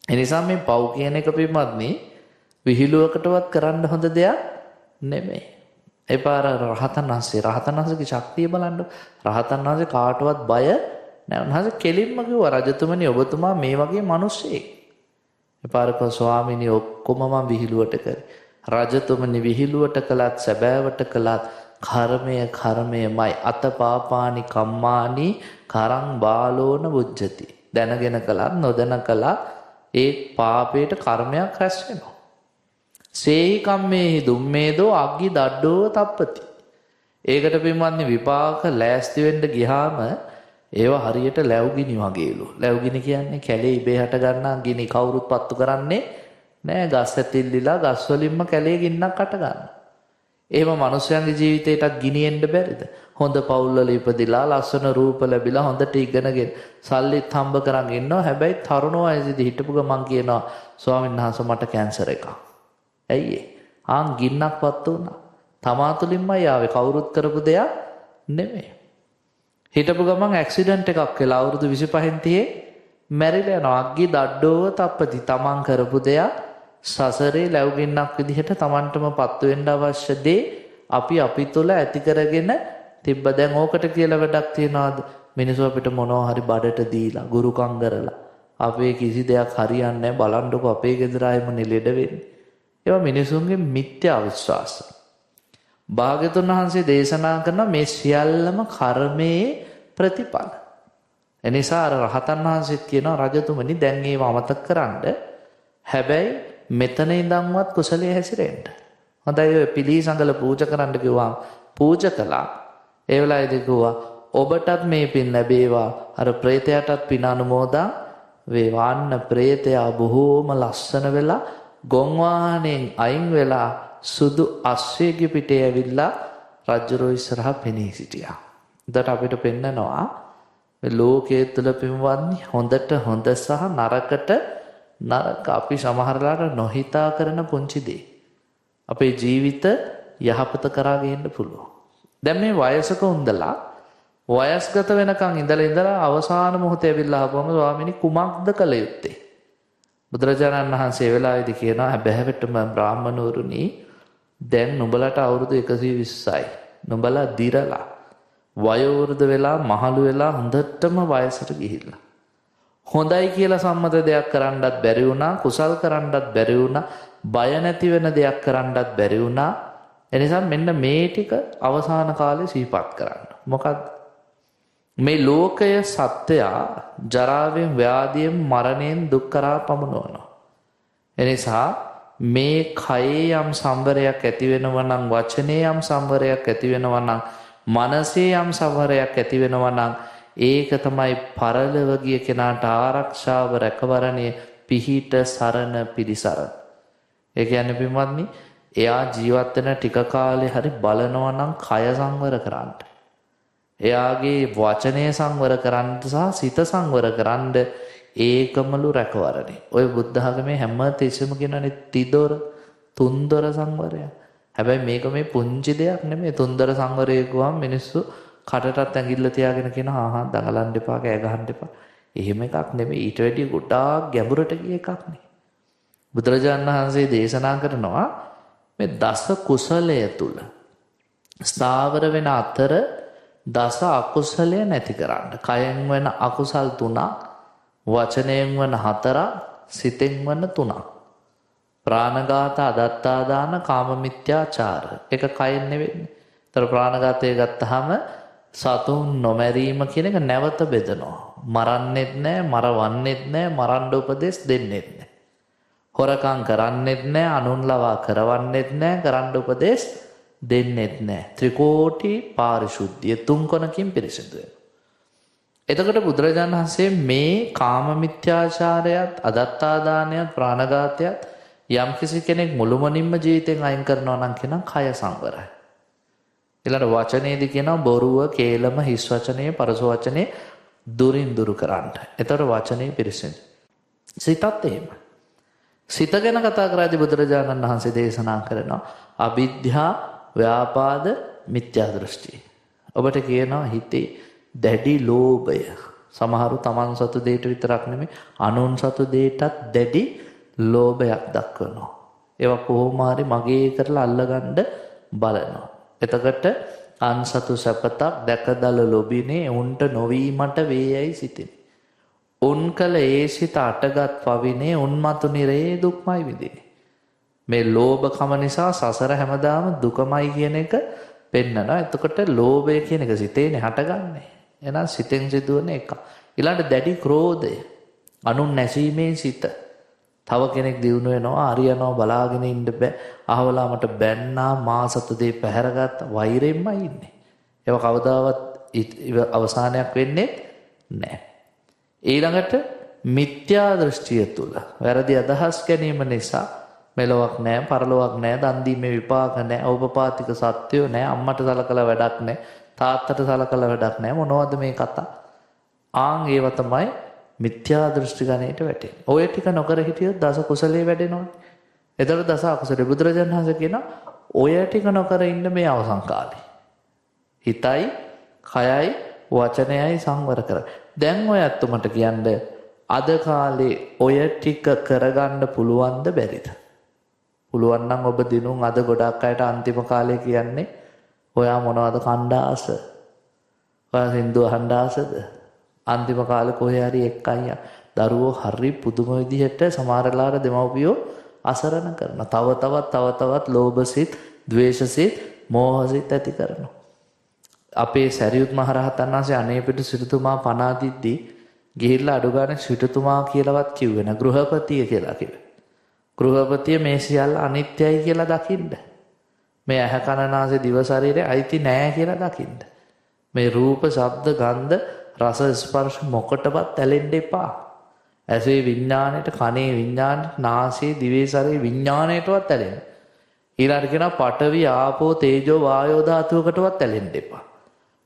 ඒ නිසා මේ පව් කියන එක පින්වත්නි විහිළුවකටවත් කරන්න හොඳ දෙයක් නෙමෙයි. ඒ පාර රහතන් වහන්සේගේ ශක්තිය බලන්න. රහතන් වහන්සේ කාටවත් බය නැහැ. උන්වහන්සේ කෙලින්ම කිව්වා රජතුමනි ඔබතුමා මේ වගේ මිනිස්සෙක්. ඒ පාරක ස්වාමීනි ඔක්කොම මම විහිළුවට කරේ. රජතුමනි විහිළුවට කළත් සැබෑවට කළත් කර්මයමයි අතපාපානි කම්මානි කරං බාලෝන බුද්ධති. දැනගෙන කළත් නොදැන කළත් ඒ පාපයට කර්මයක් රැස් වෙනවා. සේහි කම්මේහි දුම්මේදෝ අග්ගි දඩ්ඩෝ තප්පති. ඒකට පින්වත්නි විපාක ලෑස්ති වෙන්න ගියාම ඒවා හරියට ලැබුගිනි වගේලු. ලැබුගිනි කියන්නේ කැලේ ඉබේ හට ගන්නා ගිනි කවුරුත් පත්තු කරන්නේ නෑ. ගස් ඇතිල්ලිලා ගස් වලින්ම කැලේ ගින්නක් අට ගන්නවා. එහෙම මිනිස්යන්ගේ ජීවිතේටත් ගිනියෙන්න බැරිද? හොඳ පවුල්වල ඉපදිලා ලස්සන රූප ලැබිලා හොඳට ඉගෙනගෙන සල්ලිත් හම්බ කරන් ඉන්නවා. හැබැයි තරුණ වයසේදී හිටපු ගමන් කියනවා ස්වාමීන් වහන්සේ මට කැන්සර් එකක්. ඇයි ඒ? ආන් ගින්නක් පත්තු වුණා. තමා තුලින්මයි ආවේ. කවුරුත් කරපු දෙයක් නෙමෙයි. හිටපු ගමන් ඇක්සිඩන්ට් එකක් වෙලා අවුරුදු 25න් තියේ මැරිලා යනවා. අග්ගි දඩ්ඩෝව තප්පති. තමන් කරපු දෙයක් සසරේ ලැබුගින්නක් විදිහට තමන්ටම පත්තු වෙන්න අවශ්‍ය දේ අපි තුල ඇති කරගෙන තිබ්බ. දැන් ඕකට කියලා වැඩක් තියනවාද? මිනිස්සු අපිට මොනවා හරි බඩට දීලා ගුරුකම් කරලා අපේ කිසි දෙයක් හරියන්නේ නැහැ. බලන්නකො අපේ ගෙදර අයම නෙලෙඩ වෙන්නේ. ඒවා මිනිසුන්ගේ මිත්‍යා විශ්වාස. භාග්‍යතුන් වහන්සේ දේශනා කරන මේ සියල්ලම කර්මයේ ප්‍රතිඵල. එනිසා අර රහතන් වහන්සේත් කියනවා රජතුමනි දැන් ඒව අමතක කරන්න. හැබැයි මෙතන ඉඳන්වත් කුසලයේ හැසිරෙන්න. හොඳයි ඔය පිළිසඟල පූජා කරන්න කිව්වා. පූජා කළා. ඒ වෙලාවේදී කිව්වා ඔබටත් මේ පින් ලැබේවා. අර ප්‍රේතයාටත් පින අනුමෝදන් වේවා. අන්න ප්‍රේතයා බොහෝම ලස්සන වෙලා ගොන් වාහනයෙන් අයින් වෙලා සුදු අශ්වයෙක්ගේ පිටේ ඇවිල්ලා රජුරෝ ඉස්සරහා පෙනී සිටියා. එතකොට අපිට පෙන්නනවා මේ ලෝකයේ තුල පින්වත්නි හොඳට හොඳ සහ නරකට නරක අපි සමහරලාට නොහිතා කරන පුංචි දේ අපේ ජීවිත යහපත කරා ගේන්න පුළුවන්. දැන් මේ වයසක උන්දලා වයස්ගත වෙනකන් ඉඳලා අවසාන මොහොතේ ඇවිල්ලා ආවම ස්වාමීනි කුමක්ද කළ යුත්තේ? බුදුරජාණන් වහන්සේ වෙලාවේදී කියනවා හැබැයිටම බ්‍රාහ්මණවරුනි දැන් නුඹලට අවුරුදු 120යි. නුඹලා දිරලා වයෝවෘද්ධ වෙලා මහලු වෙලා හොඳටම වයසට ගිහිල්ලා. හොඳයි කියලා සම්මත දෙයක් කරන්නත් බැරි වුණා, කුසල් කරන්නත් බැරි වුණා. බය නැති වෙන දෙයක් කරන්නත් බැරි වුණා. එනිසා මෙන්න මේ ටික අවසාන කාලේ සිහිපත් කරන්න. මොකක්ද? මේ ලෝකය සත්‍යයා ජරාවෙන් ව්‍යාධියෙන් මරණයෙන් දුක් කරා පමුණවනවා. එනිසා මේ කයේ යම් සංවරයක් ඇති වෙනවා නම්, වචනේ යම් සංවරයක් ඇති වෙනවා නම්, මනසේ යම් සංවරයක් ඇති වෙනවා නම්, ඒක තමයි පරලොව ගිය කෙනාට ආරක්ෂාව, රැකවරණය, පිහිට, සරණ, පිළිසරණ. ඒ කියන්නේ පින්වත්නි, එයා ජීවත් වෙන ටික කාලේ හරි බලනවා නම් කය සංවර කරන්න. එයාගේ වචනය සංවර කරන්න සහ සිත සංවර කරන්න ඒකමලු රැකවරණේ. ඔය බුද්ධ ආගමේ හැම තිස්සෙම කියනනේ තිදොර, තුන්දොර සංවරය. හැබැයි මේක මේ පුංචි දෙයක් නෙමෙයි. තුන්දොර සංවරය කියවම මිනිස්සු කටටත් ඇඟිල්ල තියාගෙන කියන ආහා දඟලන්න එපා, කෑ ගහන්න එපා. එහෙම එකක් නෙමෙයි. ඊට වැඩිය ගොඩාක් ගැඹුරට ගිය එකක් නේ. බුදුරජාණන් වහන්සේ දේශනා කරනවා මේ දස කුසලය තුල ස්ථාවර වෙන අතර දස අකුසලය නැති කරන්න. කයෙන් වෙන අකුසල් 3ක්, වචනයෙන් වෙන 4ක්, සිතෙන් වෙන 3ක්. ප්‍රාණඝාත, අදත්තාදාන, කාමමිත්‍යාචාර. ඒක කයෙන් නෙවෙන්නේ. ඒතර ප්‍රාණඝාතය ගත්තාම සතුන් නොමැරීම කියන එක නැවත බෙදනවා. මරන්නෙත් නැහැ, මරවන්නෙත් නැහැ, මරන්න උපදෙස් දෙන්නෙත් නැහැ. හොරකම් කරන්නෙත් නැහැ, අනුන් ලවා කරවන්නෙත් නැහැ, කරන්න උපදෙස් දෙන්නෙත් නැහැ. ත්‍රිකෝටි පාරිශුද්ධිය 3 කොනකින් පිරිසිදු වෙනවා. එතකොට බුදුරජාණන් වහන්සේ මේ කාම මිත්‍යාචාරයත්, අදත්තාදානයත්, ප්‍රාණඝාතයත් යම්කිසි කෙනෙක් මුළුමනින්ම ජීවිතෙන් අයින් කරනවා නම් කියන කය සංවරයි. ඊළඟ වචනේදී කියනවා බොරුව, කේලම, හිස් වචනේ, පරස වචනේ දුරින් දුරු කරන්න. එතකොට වචනේ පිරිසිදු. සිතත් එහෙමයි. සිත ගැන කතා කරද්දී බුදුරජාණන් වහන්සේ දේශනා කරනවා අවිද්‍යා, ව්‍යාපාද, මිත්‍යා දෘෂ්ටි. ඔබට කියනවා හිතේ දැඩි ලෝභය. සමහරු තමන් සතු දෙයට විතරක් නෙමෙයි අනුන් සතු දෙයටත් දැඩි ලෝභයක් දක්වනවා. ඒවා කොහොම හරි මගේ කරලා අල්ලගන්න බලනවා. එතකොට අන්සතු සැපතක් දැකදල ලොබිනේ උන්ට නොවීමට වේයයි සිතින්. උන් කල ඒ සිත අටගත් පවිනේ උන්මතු නිරේ දුක්මයි විඳිනේ. මේ ලෝභකම නිසා සසර හැමදාම දුකමයි කියන එක පෙන්නනවා. එතකොට ලෝභය කියන එක සිතේනේ හටගන්නේ. එහෙනම් සිතෙන් සිදුවන එක. ඊළඟට දැඩි ක්‍රෝධය. අනුන් නැසීමේ සිත. තව කෙනෙක් දිනු වෙනවා, හරියනවා බලාගෙන ඉන්න බෑ. අහවලා මට බැන්නා, මා සතු දෙය පැහැරගත්ත වෛරෙන්මයි ඉන්නේ. ඒක කවදාවත් අවසානයක් වෙන්නේ නැහැ. ඊළඟට මිත්‍යා දෘෂ්ටිය තුල වැරදි අදහස් ගැනීම නිසා මෙලොවක් නැහැ, පරලොවක් නැහැ, දන් දීමේ විපාක නැහැ, ඕපපාතික සත්‍යෝ නැහැ, අම්මට සලකලා වැඩක් නැහැ, තාත්තට සලකලා වැඩක් නැහැ. මොනවද මේ කතා? ආන් ඒව තමයි මිත්‍යා දෘෂ්ටි ගණයට වැටෙන්නේ. ඔය ටික නොකර හිටියොත් දස කුසලයේ වැඩෙනවා. එතකොට දස අකුසලයේ බුදුරජාණන් වහන්සේ කියනවා ඔය ටික නොකර ඉන්න මේ අවසන් කාලේ. හිතයි, කයයි, වචනයයි සංවර කර. දැන් ඔය අත්තුමට කියන්නේ අද කාලේ ඔය ටික කරගන්න පුළුවන්ද බැරිද? පුළුවන් නම් ඔබ දිනුම් අද ගොඩක් අයට අන්තිම කාලේ කියන්නේ ඔයා මොනවද කණ්ඩාස? ඔයා සින්දු අහන්න ආසද? අන්තිම කාලේ කොහේ හරි එක්කයි දරුවෝ හරි පුදුම විදිහට සමහරලාට දෙමව්පියෝ අසරණ කරනවා. තව තවත් ලෝභසිත, ද්වේෂසිත, මෝහසිත ඇති කරනවා. අපේ සරියුත් මහරහතන් වහන්සේ අනේපිට සිටුතුමා පණ අදිද්දී ගිහිල්ලා අඩු ගන්න සිටුතුමා කියලාවත් කිව්වේ නෑ, ගෘහපතිය කියලා කිව්වේ. ගෘහපතිය මේ සියල්ල අනිත්‍යයි කියලා දකින්න. මේ ඇහ කන නාසය දිව ශරීරය අයිති නෑ කියලා දකින්න. මේ රූප, ශබ්ද, ගන්ධ, රස, ස්පර්ශ මොකටවත් ඇලෙන්න එපා. ඇසේ විඥාණයට, කනේ විඥාණයට, නාසයේ, දිවේ ශරීරේ විඥාණයටවත් ඇලෙන්න. ඊළඟට කියනවා පඨවි, ආපෝ, තේජෝ, වායෝ ධාතුවකටවත් ඇලෙන්න එපා.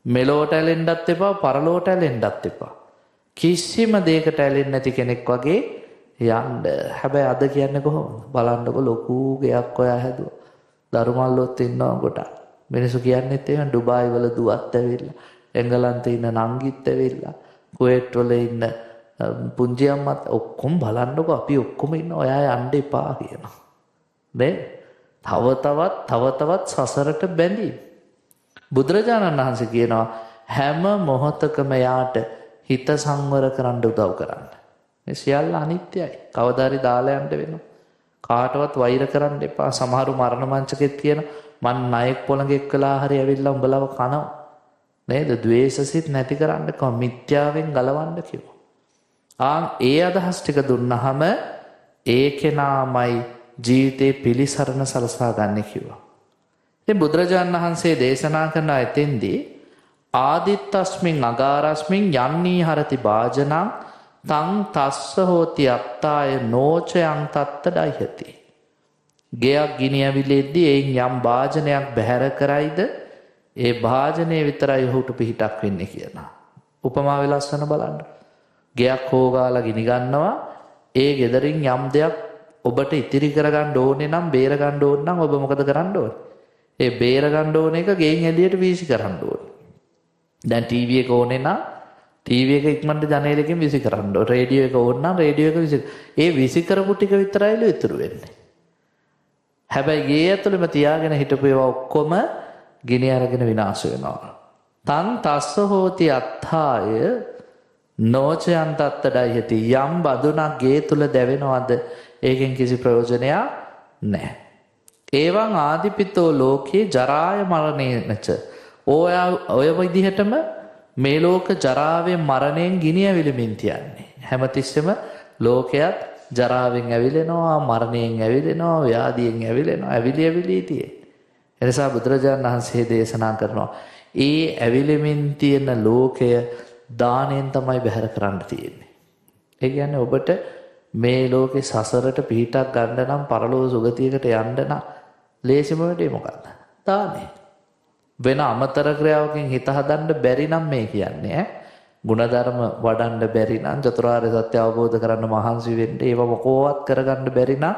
මෙලොවට ඇලෙන්නත් එපා, පරලොවට ඇලෙන්නත් එපා. කිසිම දෙයකට ඇලෙන්නේ නැති කෙනෙක් වගේ යන්න. හැබැයි අද කියන්නේ කොහොමද? බලන්නකො ලොකු ගයක් ඔයා හැදුවා. දරුමල්ලොත් ඉන්නවා කොට. මිනිස්සු කියන්නේත් එහෙම ඩුබායි වල දුවත් ඇවිල්ලා, එංගලන්තේ ඉන්න නංගිත් ඇවිල්ලා, කුවේට් වල ඉන්න පුංචි අම්මත් ඔක්කොම බලන්නකො අපි ඔක්කොම ඉන්න ඔයා යන්න එපා කියනවා. නේ? තව තවත් සසරට බැඳී. බුදුරජාණන් වහන්සේ කියනවා හැම මොහොතකම යාට හිත සංවර කරන්න උදව් කරන්න. මේ සියල්ල අනිත්‍යයි. කවදා හරි දාලා යන්න වෙනවා. කාටවත් වෛර කරන්න එපා. සමහරු මරණ මංචකෙත් කියන මං ණයෙක් පොළඟෙක් කළා හරි ඇවිල්ලා උඹලව කනවා. නේද? ද්වේෂසිත නැති කරන්න කව මිත්‍යාවෙන් ගලවන්න කිව්වා. ඒ අදහස් ටික දුන්නහම ඒ කෙනාමයි ජීවිතේ පිළිසරණ සලසා ගන්න කිව්වා. ඉතින් බුදුරජාණන් වහන්සේ දේශනා කරන එතෙන්දී ආදිත්තස්මින් අගාරස්මින් යන්නී හරති භාජනං තං තස්ස හෝති අත්තාය නෝචයං තත්ත ඩයිහති. ගෙයක් ගිනි ඇවිලෙද්දී එයින් යම් භාජනයක් බැහැර කරයිද ඒ භාජනය විතරයි ඔහුට පිහිටක් වෙන්නේ කියලා. උපමාව ලස්සන බලන්න. ගෙයක් හොගාලා ගිනි ගන්නවා. ඒ ගෙදරින් යම් දෙයක් ඔබට ඉතිරි කරගන්න ඕනේ නම් බේර ගන්න ඕන නම් ඔබ මොකද කරන්න ඕනේ? ඒ බේර ගන්න ඕන එක ගෙයින් එළියට වීසි කරන්න ඕනේ. දැන් ටීවී එක ඕනේ නම් ටීවී එක ඉක්මනට ජනේලකින් විසි කරන්න ඕනේ. රේඩියෝ එක ඕන නම් රේඩියෝ එක විසි. ඒ විසි කරපු ටික විතරයිලු ඉතුරු වෙන්නේ. හැබැයි ගේ ඇතුළෙම තියාගෙන හිටපු ඒවා ඔක්කොම ගිනි අරගෙන විනාශ වෙනවා. තන් තස්ස හෝති අත්ථාය නෝචයන් තත්තඩයිහති. යම් බඳුනක් ගේ තුල දැවෙනවද ඒකෙන් කිසි ප්‍රයෝජනයක් නැහැ. ඒවන් ආදිපිතෝ ලෝකේ ජරාය මරණේනච. ඔය විදිහටම මේ ලෝක ජරාවෙන් මරණයෙන් ගිනි ඇවිලෙමින් තියන්නේ. හැමතිස්සෙම ලෝකයක් ජරාවෙන් ඇවිලෙනවා, මරණයෙන් ඇවිලෙනවා, ව්‍යාධියෙන් ඇවිලෙනවා, ඇවිලි තියෙන්නේ. එනිසා බුදුරජාණන් වහන්සේ දේශනා කරනවා ඒ ඇවිලෙමින් තියෙන ලෝකය දාණයෙන් තමයි බැහැර කරන්න තියෙන්නේ. ඒ කියන්නේ ඔබට මේ ලෝකේ සසරට පිහිටක් ගන්න නම් පරලෝක සුගතියකට යන්න නම් ලේසිම වැඩේ මොකක්ද? දානය. වෙන අමතර ක්‍රියාවකින් හිත හදන්න බැරි නම් මේ කියන්නේ ඈ. ගුණධර්ම වඩන්න බැරි නම් චතුරාර්ය සත්‍ය අවබෝධ කරන්න මහන්සි වෙන්න ඒව මොකවත් කරගන්න බැරි නම්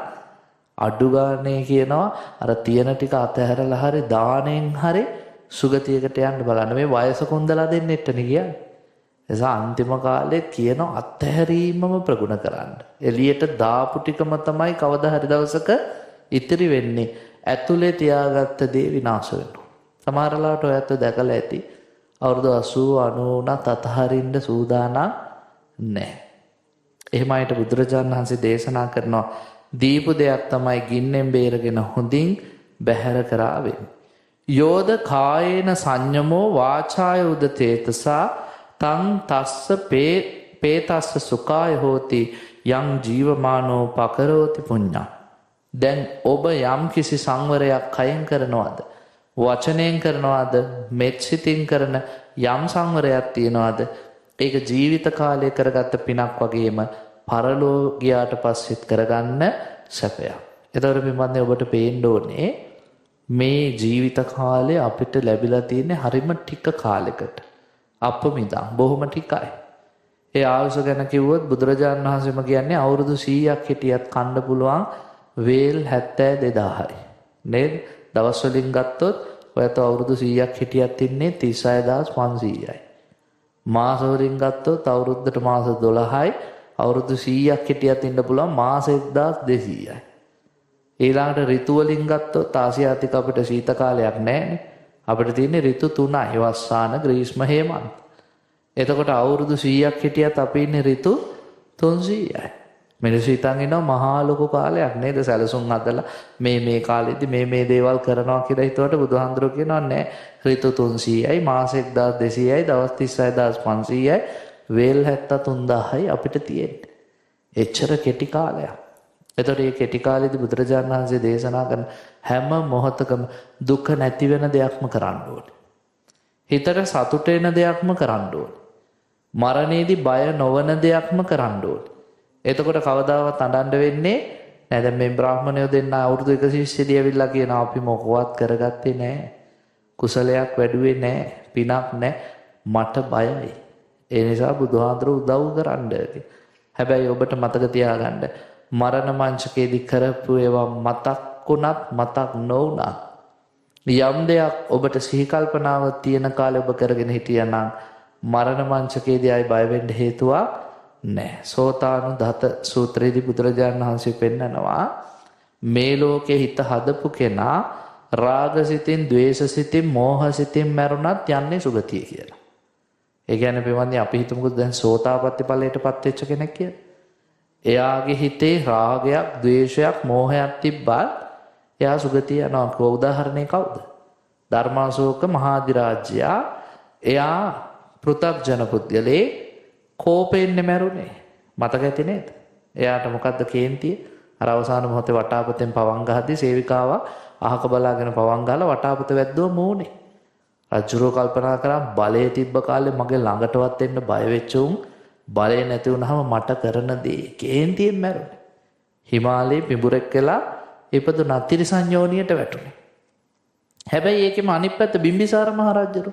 අඩු ගානේ කියනවා අර තියෙන ටික අතහැරලා හරි දාණයෙන් හරි සුගතියකට යන්න බලන්න. මේ වයස කොන්දලා දෙන්නෙට නේ කියන්නේ. එසා අන්තිම කාලේ කියන අත්හැරීමම ප්‍රගුණ කරන්න. එළියට දාපු ටිකම තමයි කවදා හරි දවසක ඉතිරි වෙන්නේ. ඇතුලේ තියාගත්ත දේ විනාශ වෙනවා. සමහරලාට ඔයත් දැකලා ඇති. අවුරුදු 80 90 අතහරින්න සූදානම් නැහැ. එහෙමයිට බුදුරජාණන් වහන්සේ දේශනා කරනවා දීපු දෙයක් තමයි ගින්නෙන් බේරගෙන හොඳින් බැහැර කරාවේ. යෝද කායේන සංයමෝ වාචාය උදතේතසා තං තස්ස පේතස්ස සුඛාය හෝති යං ජීවමානෝ පකරෝති පුඤ්ඤං. දැන් ඔබ යම් කිසි සංවරයක් කයෙන් කරනවද, වචනයෙන් කරනවද, මෙත් සිතින් කරන යම් සංවරයක් තියනවද, ඒක ජීවිත කාලය කරගත්ත පිනක් වගේම පරලෝ ගියාට පස්සෙත් කරගන්න සැපයක්. එතකොට පින්වත්නි ඔබට පේන්න ඕනේ මේ ජීවිත කාලය අපිට ලැබිලා තියෙන්නේ හරිම ටික කාලයකට. අපමිදා බොහොම ටිකයි. ඒ ආයුෂ ගැන කිව්වොත් බුදුරජාණන් වහන්සේම කියන්නේ අවුරුදු 100ක් හිටියත් කන්න පුළුවන් වේල් 72000යි. නේද? දවස් වලින් ගත්තොත් ඔයත් අවුරුදු 100ක් හිටියත් ඉන්නේ 36500යි. මාස වලින් ගත්තොත් අවුරුද්දට මාස 12යි. අවුරුදු 100ක් හිටියත් ඉන්න පුළුවන් මාස 1200යි. ඊළඟට ඍතු වලින් ගත්තොත් ආසියාතික අපිට ශීත කාලයක් නැහැනේ. අපිට තියෙන්නේ ඍතු 3යි. වස්සාන, ග්‍රීෂ්ම, හේමන්ත. එතකොට අවුරුදු 100ක් හිටියත් අපි ඉන්නේ ඍතු 300යි. මිනිස්සු හිතන් ඉන්නවා මහා ලොකු කාලයක් නේද? සැලසුම් හදලා මේ කාලෙදි මේ දේවල් කරනවා කියලා හිතුවට බුදුහාඳුරෝ කියනවා නෑ. ඍතු 300යි, මාස 1200යි, දවස් 36500යි, වේල් 73000යි අපිට තියෙන්නේ. එච්චර කෙටි කාලයක්. එතකොට මේ කෙටි කාලෙදි බුදුරජාණන් වහන්සේ දේශනා කරන හැම මොහොතකම දුක නැති වෙන දෙයක්ම කරන්න ඕනේ. හිතට සතුට එන දෙයක්ම කරන්න ඕනේ. මරණයේදී බය නොවන දෙයක්ම කරන්න ඕනේ. එතකොට කවදාවත් අඬන්න වෙන්නේ නැහැ. දැන් මේ බ්‍රාහ්මණයෝ දෙන්න අවුරුදු 120 ඇවිල්ලා කියනවා අපි මොකවත් කරගත්තේ නැහැ. කුසලයක් වැඩුවේ නැහැ. පිනක් නැහැ. මට බයයි. ඒ නිසා බුදුහාඳුර උදව් කරන්න. හැබැයි ඔබට මතක තියාගන්න මරණ මංචකයේදී කරපු ඒවා මතක් මතක් නොවුණා. යම් දෙයක් ඔබට සිහි කල්පනාව තියෙන කාලේ ඔබ කරගෙන හිටියානම් මරණ මංචකයේදී ආයි බය වෙන්න හේතුවක් නැහැ. සෝතානුදත සූත්‍රයේදී බුදුරජාණන් වහන්සේ පෙන්නනවා මේ ලෝකේ හිත හදපු කෙනා රාගසිතින්, ද්වේෂසිතින්, මෝහසිතින් මැරුණත් යන්නේ සුගතිය කියලා. ඒ කියන්නේ පින්වත්නි අපි හිතමුකෝ දැන් සෝතාපට්ටි ඵලයටපත් වෙච්ච කෙනෙක් කියලා. එයාගේ හිතේ රාගයක්, ද්වේෂයක්, මෝහයක් තිබ්බත් එයා සුගතිය යනවා. උදාහරණේ කවුද? ධර්මාශෝක මහාධිරාජ්‍යයා එයා පෘථග්ජන පුද්ගලේ කෝපෙන් මැරුණේ. මතක ඇති නේද? එයාට මොකද්ද කේන්තිය? අර අවසාන මොහොතේ වටාපතෙන් පවන් ගහද්දී සේවිකාව අහක බලාගෙන පවන් ගහලා වටාපත වැද්දුව මූණේ. රජුරෝ කල්පනා කරා බලය තිබ්බ කාලේ මගේ ළඟටවත් එන්න බය වෙච්ච උන් බලය නැති වුනහම මට කරන දේ කේන්තියෙන් මැරුණේ. හිමාලයේ පිඹුරෙක් වෙලා ඉපදුනා තිරිසන් යෝනියට වැටුනේ. හැබැයි ඒකෙම අනිත් පැත්ත බිම්බිසාර මහරජුරු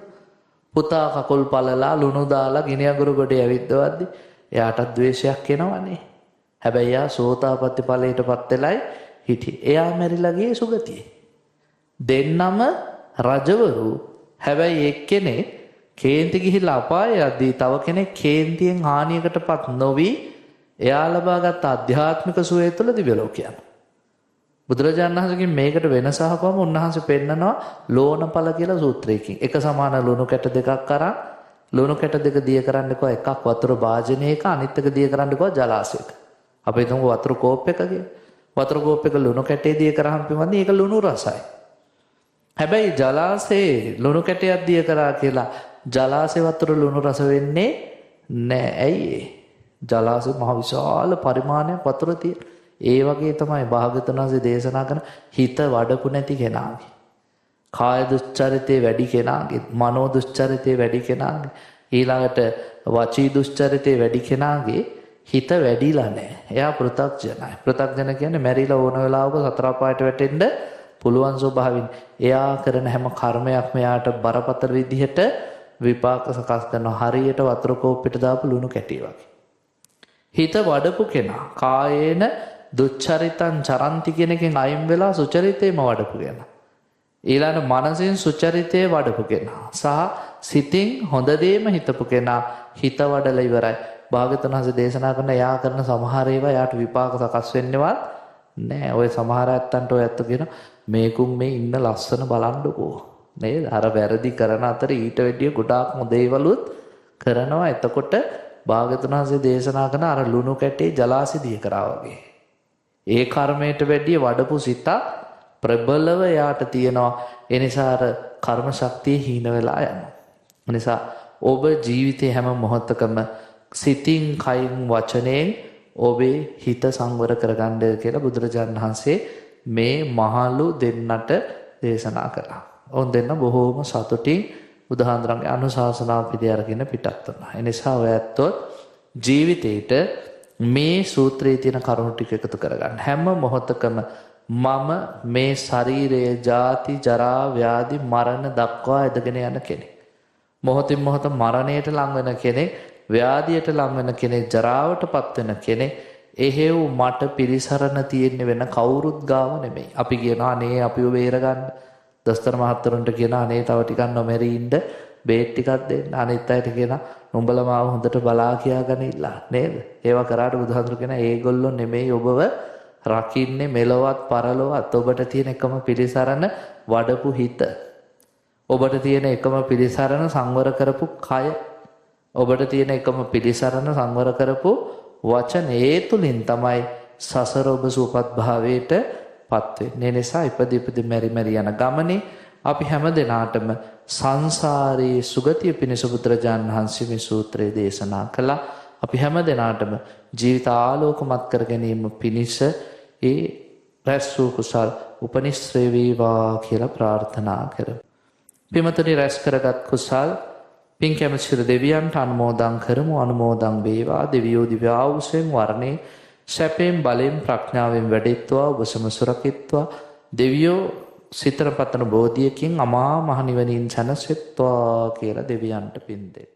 පුතා කකුල් පළලා ලුණු දාලා ගිනි අඟුරු ගොඩේ ඇවිද්දවද්දි එයාට ද්වේෂයක් එනවනේ. හැබැයි එයා සෝතාපට්ටි ඵලයටපත් වෙලයි හිටියේ. එයා මැරිලා ගියේ සුගතියේ. දෙන්නම රජවරු. හැබැයි එක්කෙනෙක් කේන්ති ගිහිල්ලා අපායේ යද්දී තව කෙනෙක් කේන්තියෙන් හානියකටපත් නොවි එයා ලබාගත් ආධ්‍යාත්මික සුවය තුළ දිව්‍ය ලෝකයන්. බුදුරජාණන් වහන්සේගෙන් මේකට වෙනස අහපුවම උන්වහන්සේ පෙන්නනවා ලෝණඵල කියලා සූත්‍රයකින්. එක සමාන ලුණු කැට දෙකක් අරන් ලුණු කැට දෙක දිය කරන්න කිව්වා. එකක් වතුර භාජනයක අනිත් එක දිය කරන්න කිව්වා ජලාශයක. අපි හිතමු වතුර කෝප් එක කියලා. වතුර කෝප් එක ලුණු කැටේ දිය කරාම පින්වත්නි ඒක ලුණු රසයි. හැබැයි ජලාශයේ ලුණු කැටයක් දිය කරා කියලා ජලාශේ වතුර ලුණු රස වෙන්නේ නෑ. ඇයි ඒ? ජලාශේ මහ විශාල පරිමාණයක් වතුර තියෙන. ඒ වගේ තමයි භාග්‍යවතුන් වහන්සේ දේශනා කරන හිත වඩපු නැති කෙනාගේ, කාය දුස්චරිතේ වැඩි කෙනාගේ, මනෝ දුස්චරිතේ වැඩි කෙනාගේ, ඊළඟට වචී දුස්චරිතේ වැඩි කෙනාගේ හිත වැඩිලා නැහැ. එයා පෘථග්ජනයි. පෘථග්ජන කියන්නේ මැරිලා ඕන වෙලාවක සතර අපායට වැටෙන්න පුළුවන් ස්වභාවයෙන්. එයා කරන හැම කර්මයක්ම එයාට බරපතල විදිහට විපාක සකස් කරනවා. හරියට වතුර කෝප්පෙට දාපු ලුණු කැටිය වගේ. හිත වඩපු කෙනා කායේන දුච්චරිතං චරන්ති කියන එකෙන් අයින් වෙලා සුචරිතේම වඩපු කෙනා. ඊළඟ මනසෙන් සුචරිතේ වඩපු කෙනා සහ සිතින් හොඳ දේම හිතපු කෙනා හිත වඩලා ඉවරයි. භාග්‍යවතුන් වහන්සේ දේශනා කරන යා කරන සමහර ඒවා යාට විපාක සකස් වෙන්නේවත් නෑ. ඔය සමහර ඇත්තන්ට ඔය ඇත්ත කියන මේකුම් මේ ඉන්න ලස්සන බලන්නකෝ නේද? අර වැරදි කරන අතර ඊට වැඩිය ගොඩාක් හොඳ ඒවලුත් කරනවා. එතකොට භාග්‍යවතුන් වහන්සේ දේශනා කරන අර ලුණු කැටේ ජලාශය දිය කරා වගේ. ඒ කර්මයට වැඩිය වඩපු සිත ප්‍රබලව යාට තියෙනවා. ඒ නිසා අර කර්ම ශක්තිය හීන වෙලා යනවා. ඒ නිසා ඔබ ජීවිතේ හැම මොහොතකම සිතින්, කයින්, වචනයෙන් ඔබේ හිත සංවර කරගන්න කියලා බුදුරජාණන් වහන්සේ මේ මහලු දෙන්නට දේශනා කළා. ඔවුන් දෙන්න බොහෝම සතුටින් බුදුහාඳුරන්ගේ අනුශාසනාව පිළි අරගෙන පිටත් වුණා. ඒ නිසා ඔය ඇත්තොත් ජීවිතේට මේ සූත්‍රයේ තියෙන කරුණු ටික එකතු කරගන්න. හැම මොහොතකම මම මේ ශරීරයේ ජාති, ජරා, ව්‍යාධි, මරණ දක්වා ඇදගෙන යන කෙනෙක්. මොහොතින් මොහොත මරණයට ලං වෙන කෙනෙක්, ව්‍යාධියට ලං වෙන කෙනෙක්, ජරාවටපත් වෙන කෙනෙක්. එහෙව් මට පිළිසරණ තියෙන්නේ වෙන කවුරුත් ගාව නෙමෙයි. අපි කියනවා අනේ අපිව බේරගන්න. දොස්තර මහත්තුරුන්ට කියනවා අනේ තව ටිකක් නොමැරී ඉන්න බේත් ටිකක් දෙන්න. අනිත් අයට කියනවා නුඹලා මාව හොඳට බලා කියාගෙන ඉල්ලා නේද? ඒවා කරාට බුදුහාමුදුරු කියන ඒගොල්ලෝ නෙමෙයි ඔබව රකින්නේ මෙලොවත් පරලොවත්. ඔබට තියෙන එකම පිළිසරණ වඩපු හිත. ඔබට තියෙන එකම පිළිසරණ සංවර කරපු කය. ඔබට තියෙන එකම පිළිසරණ සංවර කරපු වචන. ඒ තුලින් තමයි සසර ඔබ සූපත් භාවයට පත් වෙන්නේ. නිසා ඉපදි මෙරි මෙරි යන ගමනේ අපි හැම දිනාටම සංසාරයේ සුගතිය පිණිස බුදුරජාණන් වහන්සේ මේ සූත්‍රය දේශනා කළා. අපි හැම දිනාටම ජීවිත ආලෝකමත් කර ගැනීම පිණිස ඒ රැස් වූ කුසල් උපනිශ්‍රේ වේවා කියලා ප්‍රාර්ථනා කරමු. පින්වත්නි, රැස් කරගත් කුසල් පින් කැමැති දෙවියන්ට අනුමෝදන් කරමු. අනුමෝදන් වේවා. දෙවියෝ දිව්‍ය ආයුෂයෙන් වර්ණේ සැපෙන් බලෙන් ප්‍රඥාවෙන් වැඩෙත්වා ඔබ සමසුරකිත්වා. දෙවියෝ සිතන පතන බෝධියකින් අමා මහ නිවනින් සැනසෙත්වා කියලා දෙවියන්ට පින් දෙන්න.